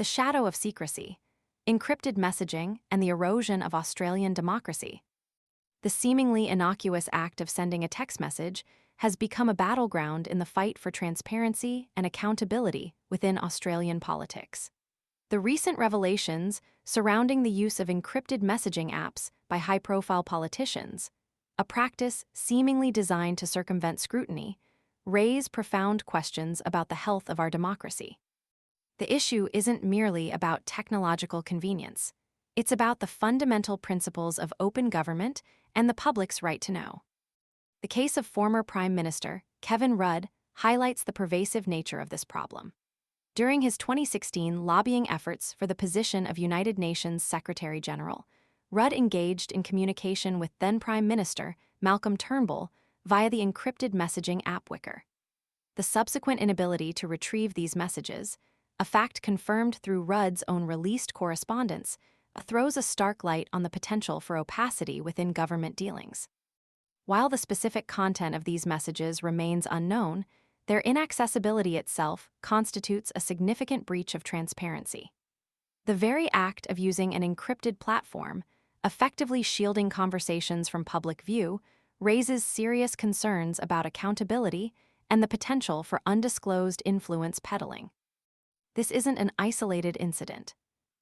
the shadow of secrecy, encrypted messaging, and the erosion of Australian democracy. The seemingly innocuous act of sending a text message has become a battleground in the fight for transparency and accountability within Australian politics. The recent revelations surrounding the use of encrypted messaging apps by high-profile politicians, a practice seemingly designed to circumvent scrutiny, raise profound questions about the health of our democracy. The issue isn't merely about technological convenience. It's about the fundamental principles of open government and the public's right to know. The case of former Prime Minister Kevin Rudd highlights the pervasive nature of this problem. During his 2016 lobbying efforts for the position of United Nations Secretary General, Rudd engaged in communication with then Prime Minister Malcolm Turnbull via the encrypted messaging app Wickr. The subsequent inability to retrieve these messages, a fact confirmed through Rudd's own released correspondence, throws a stark light on the potential for opacity within government dealings. While the specific content of these messages remains unknown, their inaccessibility itself constitutes a significant breach of transparency. The very act of using an encrypted platform, effectively shielding conversations from public view, raises serious concerns about accountability and the potential for undisclosed influence peddling. This isn't an isolated incident.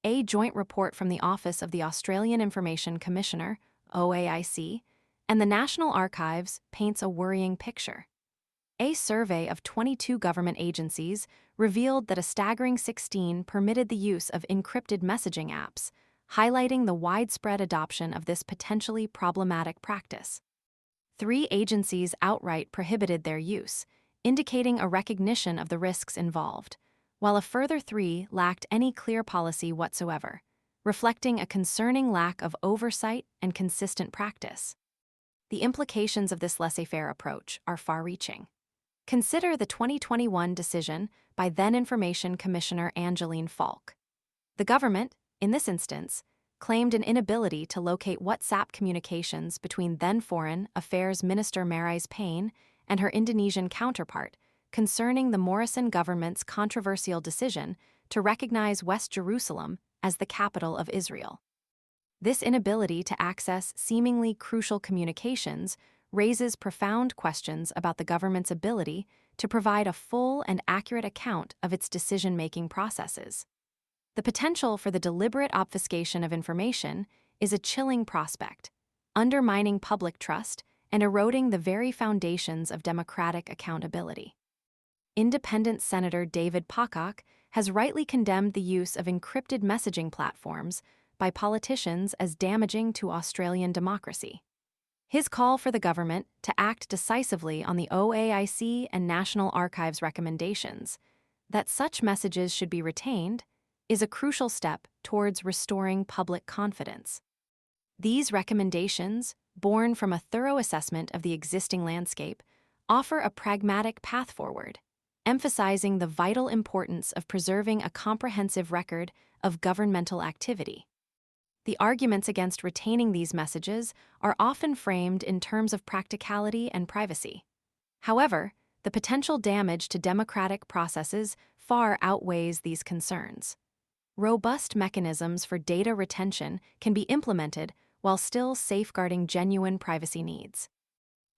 A joint report from the Office of the Australian Information Commissioner, OAIC, and the National Archives paints a worrying picture. A survey of 22 government agencies revealed that a staggering 16 permitted the use of encrypted messaging apps, highlighting the widespread adoption of this potentially problematic practice. 3 agencies outright prohibited their use, indicating a recognition of the risks involved, while a further 3 lacked any clear policy whatsoever, reflecting a concerning lack of oversight and consistent practice. The implications of this laissez-faire approach are far-reaching. Consider the 2021 decision by then Information Commissioner Angeline Falk. The government, in this instance, claimed an inability to locate WhatsApp communications between then Foreign Affairs Minister Marise Payne and her Indonesian counterpart concerning the Morrison government's controversial decision to recognize West Jerusalem as the capital of Israel. This inability to access seemingly crucial communications raises profound questions about the government's ability to provide a full and accurate account of its decision-making processes. The potential for the deliberate obfuscation of information is a chilling prospect, undermining public trust and eroding the very foundations of democratic accountability. Independent Senator David Pocock has rightly condemned the use of encrypted messaging platforms by politicians as damaging to Australian democracy. His call for the government to act decisively on the OAIC and National Archives recommendations, that such messages should be retained, is a crucial step towards restoring public confidence. These recommendations, born from a thorough assessment of the existing landscape, offer a pragmatic path forward, emphasizing the vital importance of preserving a comprehensive record of governmental activity. The arguments against retaining these messages are often framed in terms of practicality and privacy. However, the potential damage to democratic processes far outweighs these concerns. Robust mechanisms for data retention can be implemented while still safeguarding genuine privacy needs.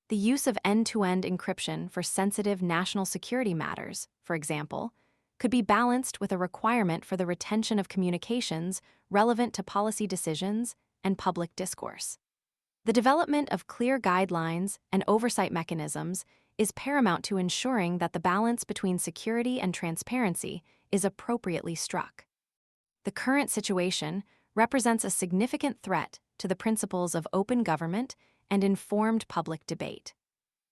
The use of end-to-end encryption for sensitive national security matters, for example, could be balanced with a requirement for the retention of communications relevant to policy decisions and public discourse. The development of clear guidelines and oversight mechanisms is paramount to ensuring that the balance between security and transparency is appropriately struck. The current situation represents a significant threat to the principles of open government and informed public debate.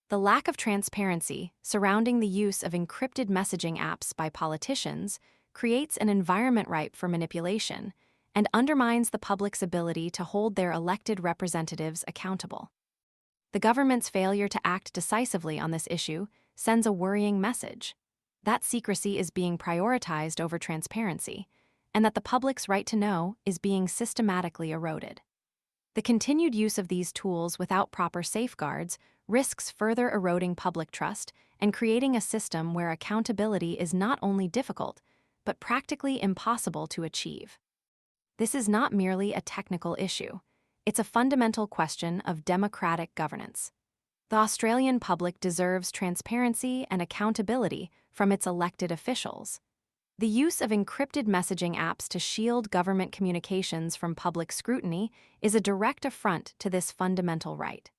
The lack of transparency surrounding the use of encrypted messaging apps by politicians creates an environment ripe for manipulation and undermines the public's ability to hold their elected representatives accountable. The government's failure to act decisively on this issue sends a worrying message that secrecy is being prioritized over transparency, and that the public's right to know is being systematically eroded. The continued use of these tools without proper safeguards risks further eroding public trust and creating a system where accountability is not only difficult, but practically impossible to achieve. This is not merely a technical issue. It's a fundamental question of democratic governance. The Australian public deserves transparency and accountability from its elected officials. The use of encrypted messaging apps to shield government communications from public scrutiny is a direct affront to this fundamental right.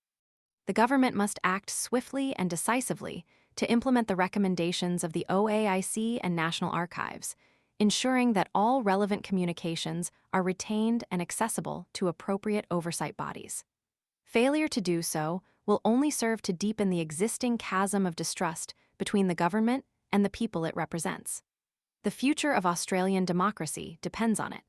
The government must act swiftly and decisively to implement the recommendations of the OAIC and National Archives, ensuring that all relevant communications are retained and accessible to appropriate oversight bodies. Failure to do so will only serve to deepen the existing chasm of distrust between the government and the people it represents. The future of Australian democracy depends on it.